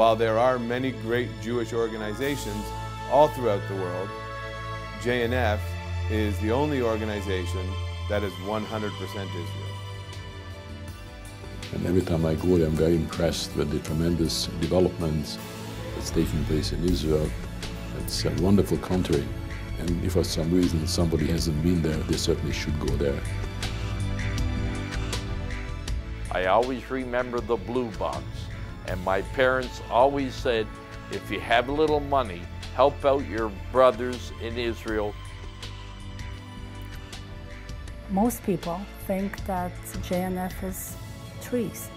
while there are many great Jewish organizations all throughout the world, JNF is the only organization that is 100% Israel. And every time I go there, I'm very impressed with the tremendous developments that's taking place in Israel. It's a wonderful country, and if for some reason somebody hasn't been there, they certainly should go there. I always remember the blue box, and my parents always said, if you have a little money, help out your brothers in Israel. Most people think that JNF is trees,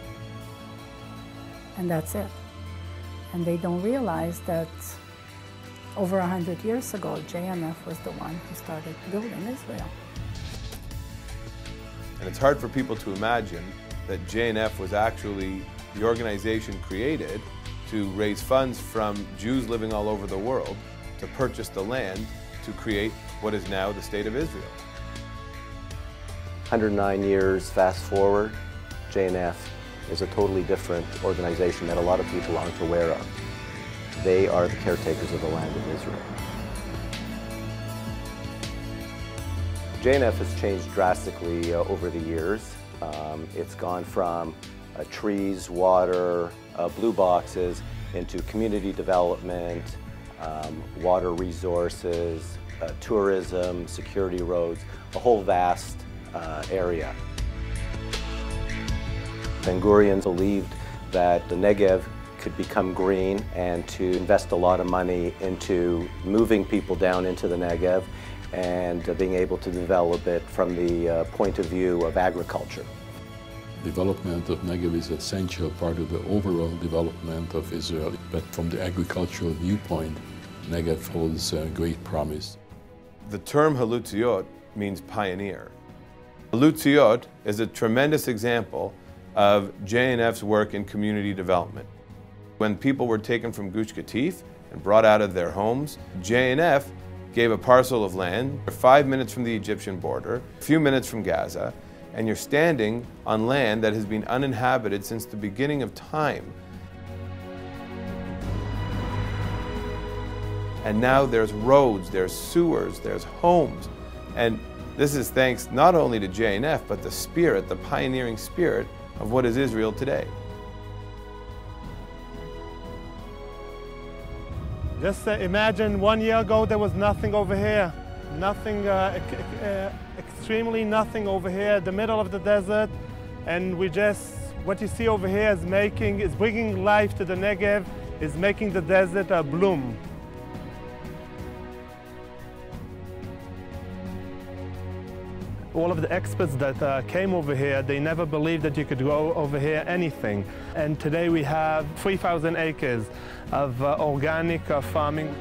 and that's it. And they don't realize that over 100 years ago, JNF was the one who started building Israel. And it's hard for people to imagine that JNF was actually the organization created to raise funds from Jews living all over the world to purchase the land to create what is now the State of Israel. 109 years fast forward, JNF is a totally different organization that a lot of people aren't aware of. They are the caretakers of the land of Israel. JNF has changed drastically over the years. It's gone from trees, water, blue boxes, into community development, water resources, tourism, security roads, a whole vast area. Ben-Gurion believed that the Negev could become green and to invest a lot of money into moving people down into the Negev and being able to develop it from the point of view of agriculture. Development of Negev is an essential part of the overall development of Israel, but from the agricultural viewpoint, Negev holds great promise. The term Halutziot means pioneer. Halutziot is a tremendous example of JNF's work in community development. When people were taken from Gush Katif and brought out of their homes, JNF gave a parcel of land 5 minutes from the Egyptian border, a few minutes from Gaza, and you're standing on land that has been uninhabited since the beginning of time. And now there's roads, there's sewers, there's homes. And this is thanks not only to JNF, but the spirit, the pioneering spirit of what is Israel today. Just imagine 1 year ago there was nothing over here. Nothing, extremely nothing over here, the middle of the desert. And what you see over here is bringing life to the Negev, is making the desert bloom. All of the experts that came over here, they never believed that you could grow over here anything. And today we have 3,000 acres of organic farming.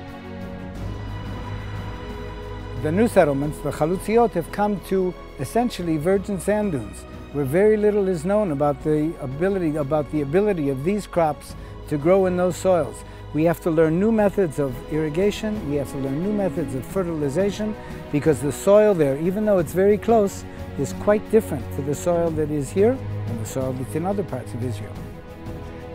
The new settlements, the Chalutziot, have come to essentially virgin sand dunes, where very little is known about the ability of these crops to grow in those soils. We have to learn new methods of irrigation, we have to learn new methods of fertilization, because the soil there, even though it's very close, is quite different to the soil that is here and the soil that's in other parts of Israel.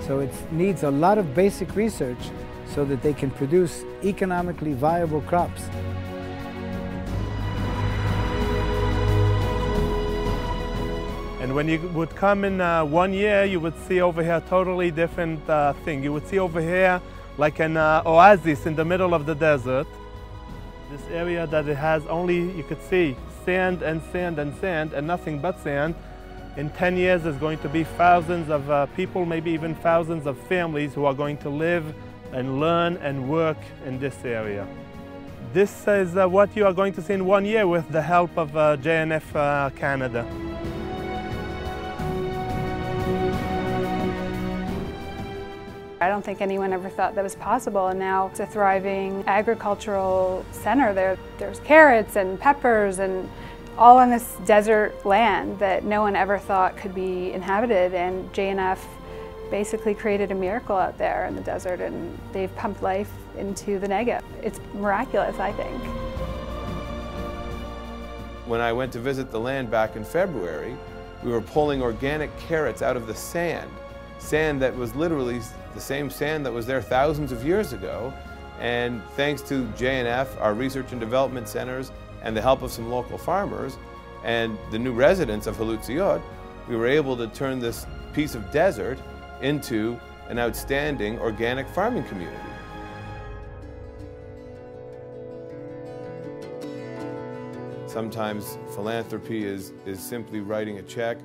So it needs a lot of basic research so that they can produce economically viable crops. And when you would come in 1 year, you would see over here a totally different thing. You would see over here like an oasis in the middle of the desert. This area that it has only, you could see, sand and sand and sand and nothing but sand. In 10 years, there's going to be thousands of people, maybe even thousands of families who are going to live and learn and work in this area. This is what you are going to see in 1 year with the help of JNF Canada. I don't think anyone ever thought that was possible, and now it's a thriving agricultural center. There's carrots and peppers and all on this desert land that no one ever thought could be inhabited, and JNF basically created a miracle out there in the desert, and they've pumped life into the Negev. It's miraculous, I think. When I went to visit the land back in February, we were pulling organic carrots out of the sand sand that was literally the same sand that was there thousands of years ago. And thanks to JNF, our research and development centers, and the help of some local farmers and the new residents of Halutziot, we were able to turn this piece of desert into an outstanding organic farming community. Sometimes philanthropy is simply writing a check,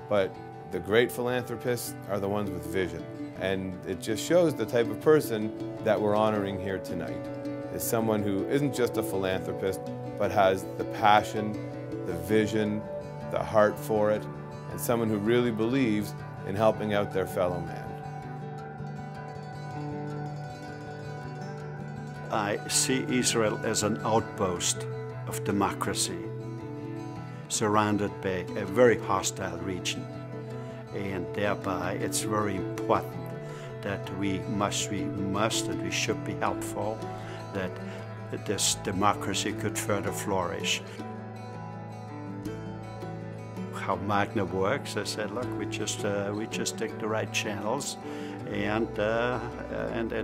but the great philanthropists are the ones with vision. And it just shows the type of person that we're honoring here tonight, is someone who isn't just a philanthropist, but has the passion, the vision, the heart for it, and someone who really believes in helping out their fellow man. I see Israel as an outpost of democracy, surrounded by a very hostile region. And thereby it's very important that we should be helpful, that this democracy could further flourish. How Magna works, I said, look, we just take the right channels and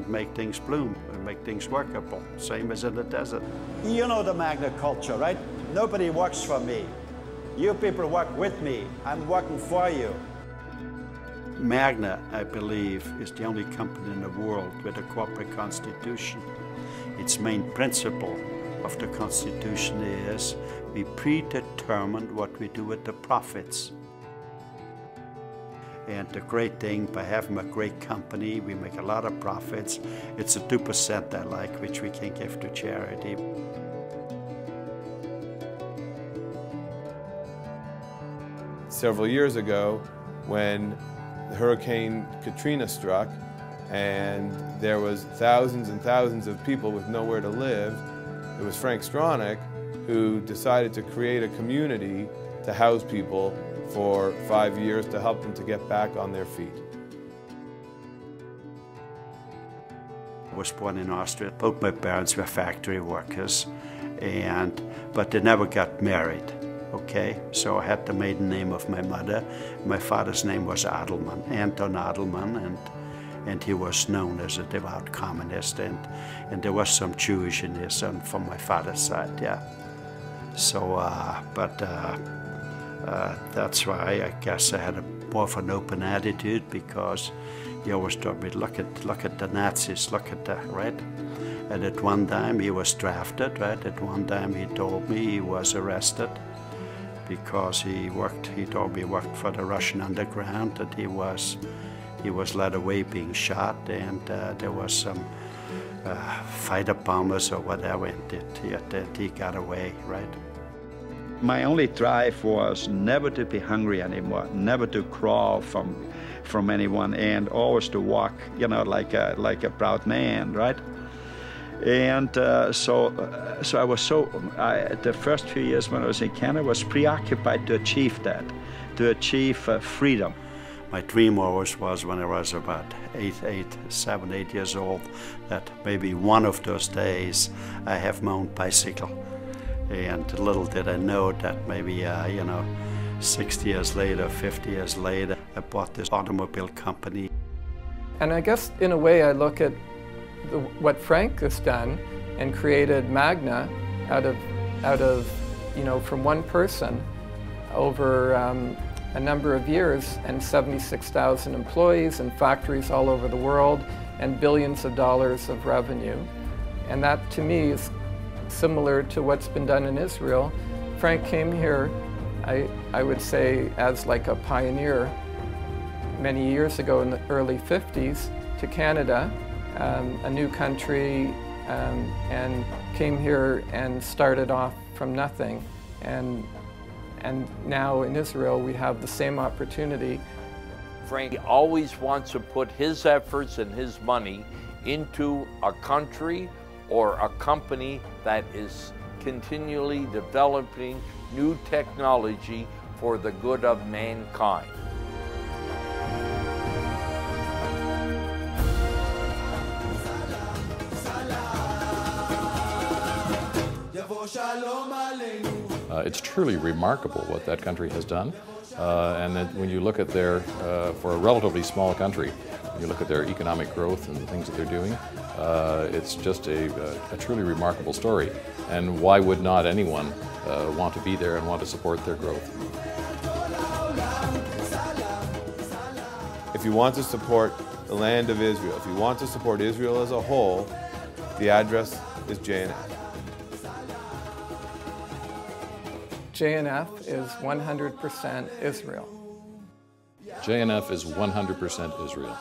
make things bloom and make things workable, same as in the desert. You know the Magna culture, right? Nobody works for me. You people work with me. I'm working for you. Magna, I believe, is the only company in the world with a corporate constitution. Its main principle of the constitution is we predetermine what we do with the profits. And the great thing by having a great company, we make a lot of profits. It's a 2% I like, which we can give to charity. Several years ago, when Hurricane Katrina struck and there was thousands and thousands of people with nowhere to live, it was Frank Stronach who decided to create a community to house people for 5 years to help them to get back on their feet. I was born in Austria. Both my parents were factory workers, but they never got married. Okay, so I had the maiden name of my mother. My father's name was Adelman, Anton Adelman, and he was known as a devout communist, and there was some Jewish in his son from my father's side, yeah. So, that's why I guess I had more of an open attitude, because he always told me, look at the Nazis, look at that, right? And at one time he was drafted, right? At one time he told me he was arrested, because he told me he worked for the Russian underground, and he was led away being shot, and there was some fighter bombers or whatever, and he got away, right? My only drive was never to be hungry anymore, never to crawl from anyone, and always to walk, you know, like a proud man, right? And so I was the first few years when I was in Canada, was preoccupied to achieve that, to achieve freedom. My dream always was, when I was about 7, 8 years old, that maybe one of those days I have my own bicycle. And little did I know that maybe, 60 years later, 50 years later, I bought this automobile company. And I guess in a way I look at what Frank has done and created Magna out of from one person over a number of years, and 76,000 employees and factories all over the world and billions of dollars of revenue. And that to me is similar to what's been done in Israel. Frank came here, I would say, as like a pioneer many years ago in the early 50s to Canada, a new country, and came here and started off from nothing. And now in Israel we have the same opportunity. Frank always wants to put his efforts and his money into a country or a company that is continually developing new technology for the good of mankind. It's truly remarkable what that country has done. And that when you look at their, for a relatively small country, when you look at their economic growth and the things that they're doing, it's just a truly remarkable story. And why would not anyone want to be there and want to support their growth? If you want to support the land of Israel, if you want to support Israel as a whole, the address is JNF. JNF is 100% Israel. JNF is 100% Israel.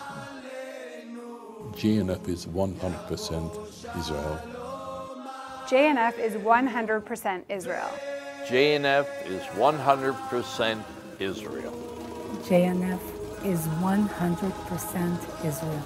JNF is 100% Israel. JNF is 100% Israel. JNF is 100% Israel. JNF is 100% Israel.